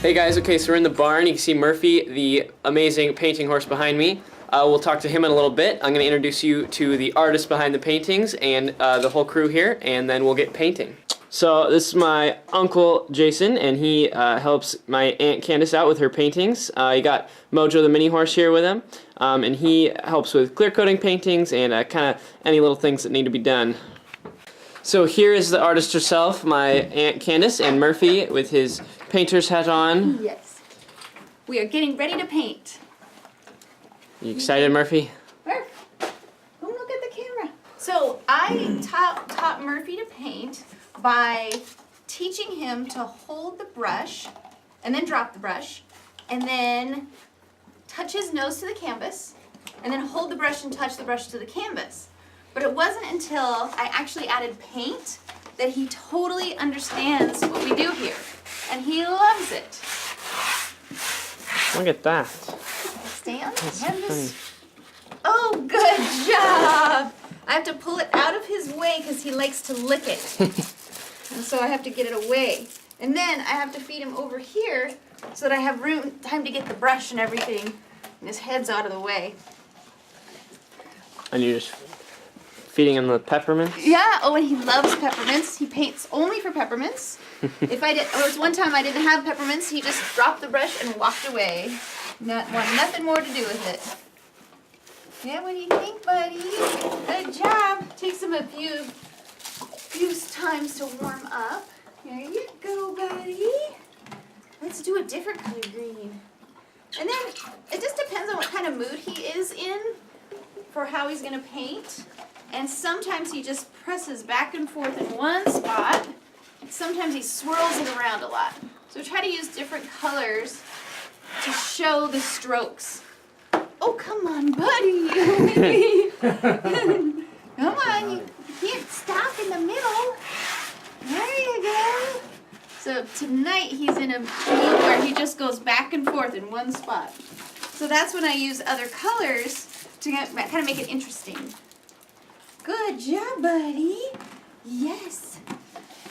Hey guys, okay, so we're in the barn. You can see Murphy, the amazing painting horse behind me. We'll talk to him in a little bit. I'm going to introduce you to the artist behind the paintings and the whole crew here, and then we'll get painting. So this is my uncle Jason, and he helps my aunt Candace out with her paintings. You got Mojo the mini horse here with him, and he helps with clear coating paintings and kind of any little things that need to be done. So here is the artist herself, my aunt Candace, and Murphy with his painter's hat on. Yes. We are getting ready to paint. You excited, Murphy? Murph, come look at the camera. So I taught Murphy to paint by teaching him to hold the brush and then drop the brush and then touch his nose to the canvas and then hold the brush and touch the brush to the canvas. But it wasn't until I actually added paint that he totally understands what we do here. And he loves it. Look at that. Stand. That's Canvas. Oh, good job. I have to pull it out of his way because he likes to lick it. And so I have to get it away. And then I have to feed him over here so that I have time to get the brush and everything. And his head's out of the way. And you're just feeding him the peppermints? Yeah, oh, and he loves peppermints. He paints only for peppermints. If I did, there was one time I didn't have peppermints, he just dropped the brush and walked away. Want nothing more to do with it. Yeah, what do you think, buddy? Good job. Takes him a few times to warm up. There you go, buddy. Let's do a different color green. And then it just depends on what kind of mood he is in for how he's gonna paint. And sometimes he just presses back and forth in one spot. Sometimes he swirls it around a lot. So try to use different colors to show the strokes. Oh, come on, buddy. Come on, you can't stop in the middle. There you go. So tonight he's in a mood where he just goes back and forth in one spot. So that's when I use other colors to kind of make it interesting. Good job, buddy. Yes.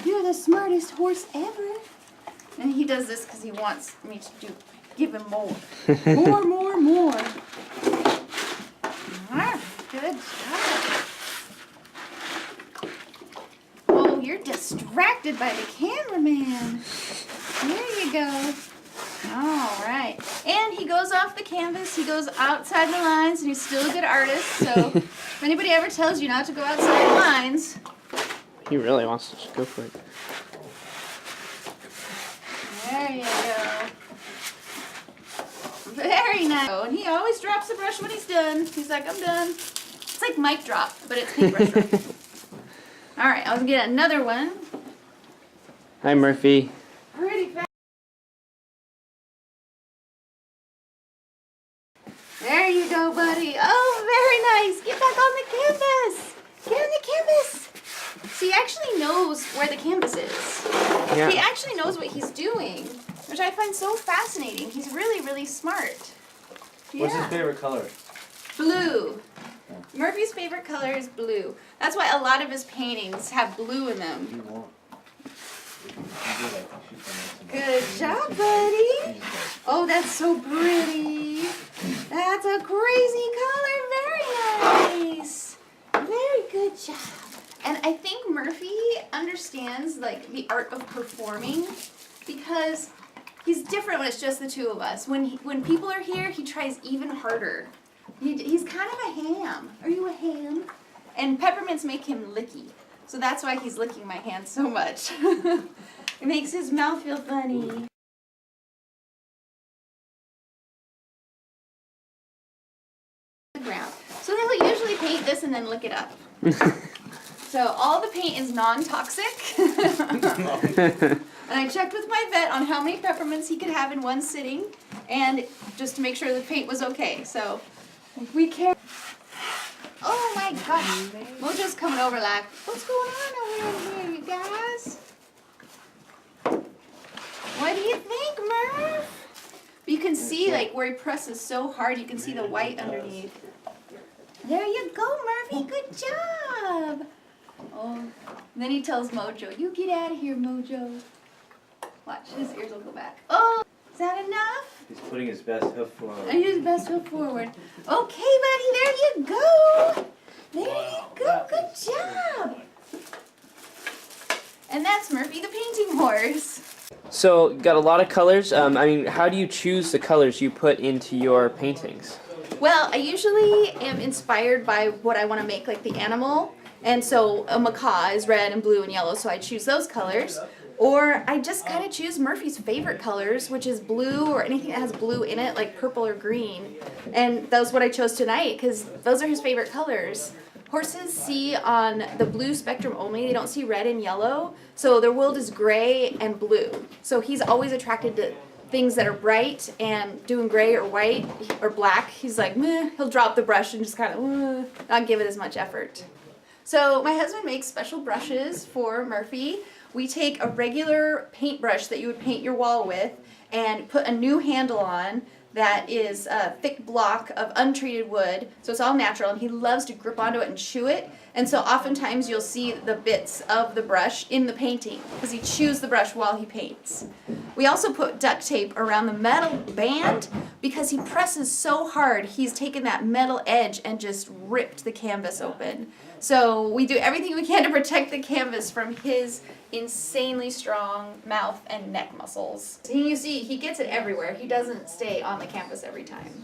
You're the smartest horse ever. And he does this because he wants me to give him more. More. Good job. Oh, you're distracted by the cameraman. There you go. All right. And he goes off the canvas. He goes outside the lines, and he's still a good artist. So if anybody ever tells you not to go outside the lines, He really wants to just go for it. there you go. Very nice. Oh, and he always drops the brush when he's done. He's like, I'm done. It's like mic drop, but it's paintbrush drop. All right, I'll get another one. Hi, Murphy. Pretty fast. There you go, buddy. Oh, very nice. Get back on the canvas. Get on the canvas. So he actually knows where the canvas is. Yeah. He actually knows what he's doing, which I find so fascinating. He's really, really smart. Yeah. What's his favorite color? Blue. Murphy's favorite color is blue. That's why a lot of his paintings have blue in them. You won't. Good job, buddy. Oh, that's so pretty. That's a crazy color. Very nice. Very good job. And I think Murphy understands like the art of performing because he's different when it's just the two of us. When people are here, he tries even harder. He's kind of a ham. Are you a ham? And peppermints make him licky. So that's why he's licking my hand so much. It makes his mouth feel funny. The ground. So he'll usually paint this and then lick it up. So all the paint is non-toxic. And I checked with my vet on how many peppermints he could have in one sitting, and just to make sure the paint was okay. So we care. Oh my gosh. Mojo's coming over like, what's going on over here, you guys? What do you think, Murph? But you can see like where he presses so hard, you can see the white underneath. There you go, Murphy. Good job. Oh, and then he tells Mojo, you get out of here, Mojo. Watch, his ears will go back. Oh, putting his best hoof forward. And his best hoof forward. Okay, buddy, there you go. There you go. Good job. And that's Murphy the painting horse. So, got a lot of colors. I mean, how do you choose the colors you put into your paintings? Well, I usually am inspired by what I want to make, like the animal. And so a macaw is red and blue and yellow, so I choose those colors. Or I just kind of choose Murphy's favorite colors, which is blue or anything that has blue in it, like purple or green. And that's what I chose tonight, because those are his favorite colors. Horses see on the blue spectrum only. They don't see red and yellow. So their world is gray and blue. So he's always attracted to things that are bright, and doing gray or white or black, he's like, meh. He'll drop the brush and just kind of not give it as much effort. So my husband makes special brushes for Murphy. We take a regular paintbrush that you would paint your wall with and put a new handle on that is a thick block of untreated wood, so it's all natural, and he loves to grip onto it and chew it. And so oftentimes you'll see the bits of the brush in the painting because he chews the brush while he paints. We also put duct tape around the metal band because he presses so hard, he's taken that metal edge and just ripped the canvas open. So we do everything we can to protect the canvas from his insanely strong mouth and neck muscles. You see, he gets it everywhere. He doesn't stay on the canvas every time.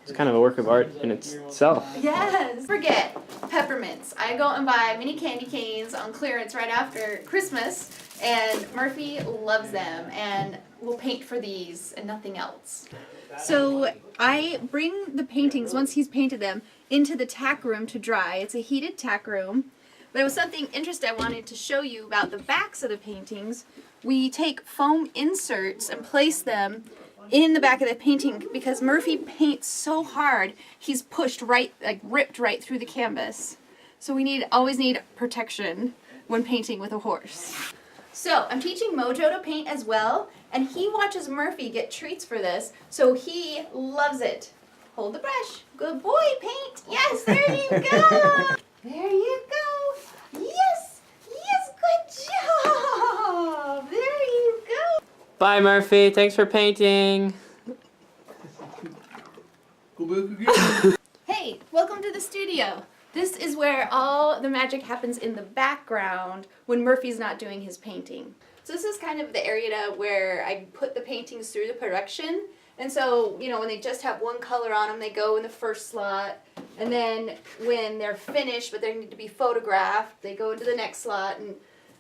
It's kind of a work of art in itself. Yes. Forget peppermints. I go and buy mini candy canes on clearance right after Christmas, and Murphy loves them and will paint for these and nothing else. So I bring the paintings, once he's painted them, into the tack room to dry. It's a heated tack room. But it was something interesting I wanted to show you about the backs of the paintings. We take foam inserts and place them in the back of the painting because Murphy paints so hard, he's pushed right, like ripped right through the canvas. So we always need protection when painting with a horse. So I'm teaching Mojo to paint as well, and he watches Murphy get treats for this, so he loves it. Hold the brush. Good boy, paint. Yes, there you go. There you go. Yes, yes, good job. There you go. Bye, Murphy. Thanks for painting. Hey, welcome to the studio. This is where all the magic happens in the background when Murphy's not doing his painting. So this is kind of the area where I put the paintings through the production. And so, you know, when they just have one color on them, they go in the first slot. And then when they're finished, but they need to be photographed, they go into the next slot. And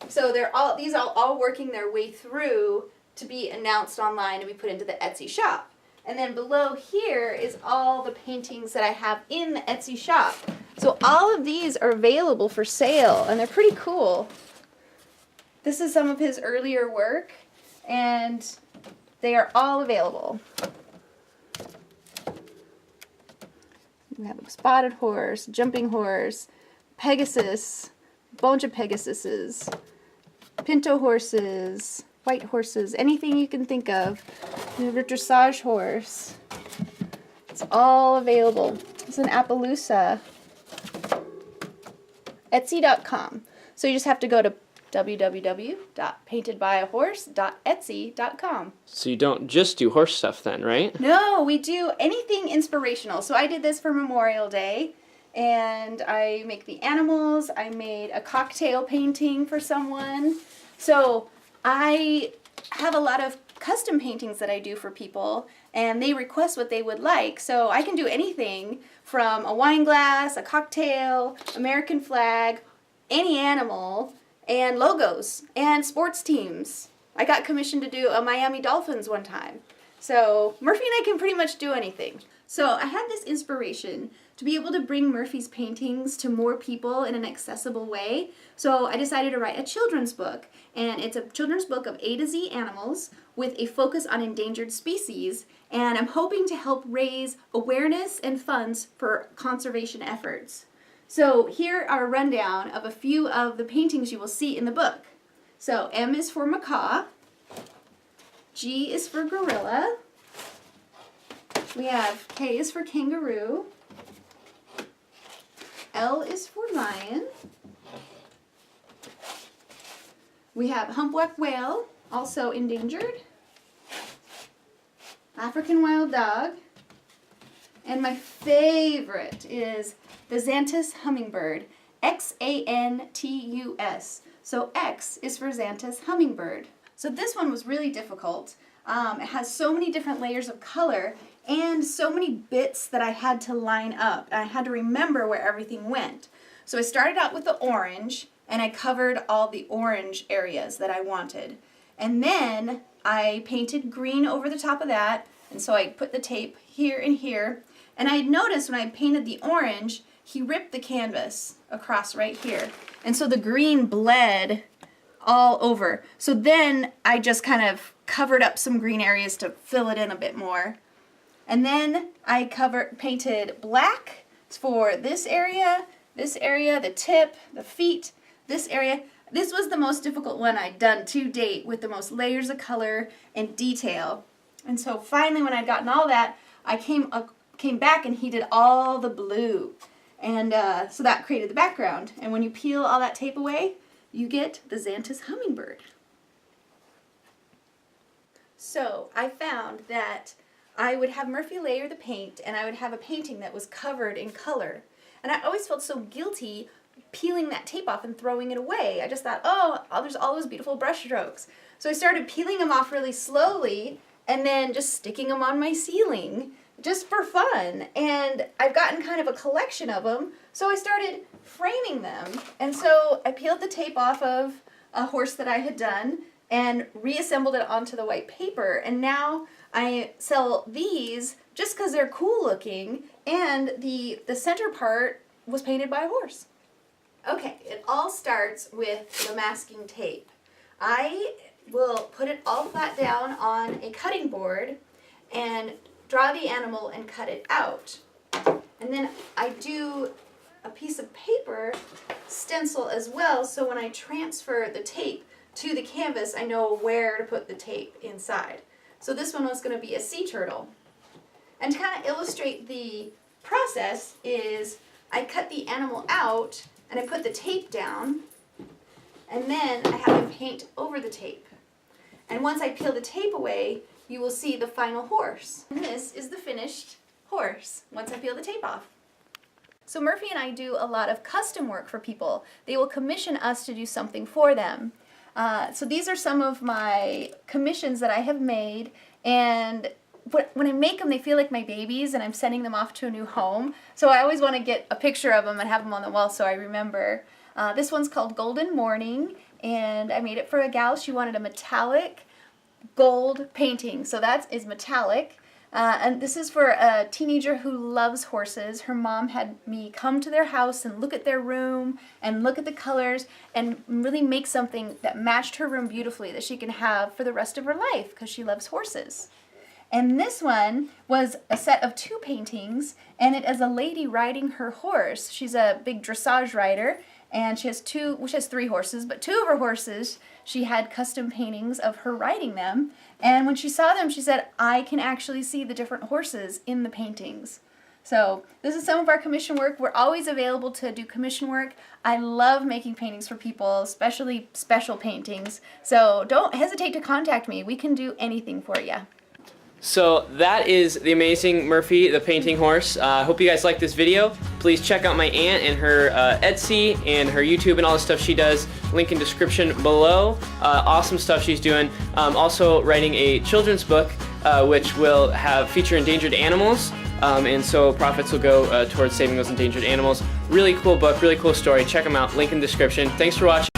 so these are all working their way through to be announced online and be put into the Etsy shop. And then below here is all the paintings that I have in the Etsy shop. So all of these are available for sale, and they're pretty cool. This is some of his earlier work, and they are all available. We have a spotted horse, jumping horse, Pegasus, bunch of Pegasuses, pinto horses, white horses, anything you can think of. We have a dressage horse. It's all available. It's an Appaloosa. Etsy.com. So you just have to go to www.paintedbyahorse.etsy.com. So you don't just do horse stuff then, right? No, we do anything inspirational. So I did this for Memorial Day, and I make the animals. I made a cocktail painting for someone. So I have a lot of custom paintings that I do for people, and they request what they would like. So I can do anything from a wine glass, a cocktail, American flag, any animal, and logos, and sports teams. I got commissioned to do a Miami Dolphins one time. So Murphy and I can pretty much do anything. So I had this inspiration to be able to bring Murphy's paintings to more people in an accessible way. So I decided to write a children's book. And it's a children's book of A to Z animals with a focus on endangered species. And I'm hoping to help raise awareness and funds for conservation efforts. So here are a rundown of a few of the paintings you will see in the book. So M is for macaw, G is for gorilla, we have K is for kangaroo, L is for lion, we have humpback whale, also endangered, African wild dog. And my favorite is the Xanthus hummingbird, Xantus. So X is for Xanthus hummingbird. So this one was really difficult. It has so many different layers of color and so many bits that I had to line up. I had to remember where everything went. So I started out with the orange, and I covered all the orange areas that I wanted. And then I painted green over the top of that, and so I put the tape here and here. And I had noticed when I painted the orange, he ripped the canvas across right here. And so the green bled all over. So then I just kind of covered up some green areas to fill it in a bit more. And then I painted black for this area, the tip, the feet, this area. This was the most difficult one I'd done to date with the most layers of color and detail. And so finally when I'd gotten all that, I came back and he did all the blue. And so that created the background. And when you peel all that tape away, you get the Xanthus hummingbird. So I found that I would have Murphy layer the paint, and I would have a painting that was covered in color. And I always felt so guilty peeling that tape off and throwing it away. I just thought, oh, there's all those beautiful brush strokes. So I started peeling them off really slowly and then just sticking them on my ceiling just for fun. And I've gotten kind of a collection of them, so I started framing them. And so I peeled the tape off of a horse that I had done and reassembled it onto the white paper. And now I sell these just because they're cool looking, and the center part was painted by a horse. Okay, it all starts with the masking tape. I will put it all flat down on a cutting board and draw the animal and cut it out. And then I do a piece of paper stencil as well, so when I transfer the tape to the canvas, I know where to put the tape inside. So this one was going to be a sea turtle. And to kind of illustrate the process is I cut the animal out and I put the tape down, and then I have him paint over the tape. And once I peel the tape away, you will see the final horse. And this is the finished horse once I peel the tape off. So Murphy and I do a lot of custom work for people. They will commission us to do something for them. So these are some of my commissions that I have made, and when I make them, they feel like my babies, and I'm sending them off to a new home. So I always want to get a picture of them and have them on the wall so I remember. This one's called Golden Morning, and I made it for a gal. She wanted a metallic gold painting, so that is metallic. And this is for a teenager who loves horses. Her mom had me come to their house and look at their room and look at the colors and really make something that matched her room beautifully that she can have for the rest of her life because she loves horses. And this one was a set of 2 paintings, and it is a lady riding her horse. She's a big dressage rider, and she has 3 horses, but 2 of her horses, she had custom paintings of her riding them. And when she saw them, she said, I can actually see the different horses in the paintings. So this is some of our commission work. We're always available to do commission work. I love making paintings for people, especially special paintings. So don't hesitate to contact me. We can do anything for you. So that is the amazing Murphy, the painting horse. I hope you guys like this video. Please check out my aunt and her Etsy and her YouTube and all the stuff she does. Link in description below. Awesome stuff she's doing. Also writing a children's book which will feature endangered animals. And so profits will go towards saving those endangered animals. Really cool book, really cool story. Check them out. Link in description. Thanks for watching.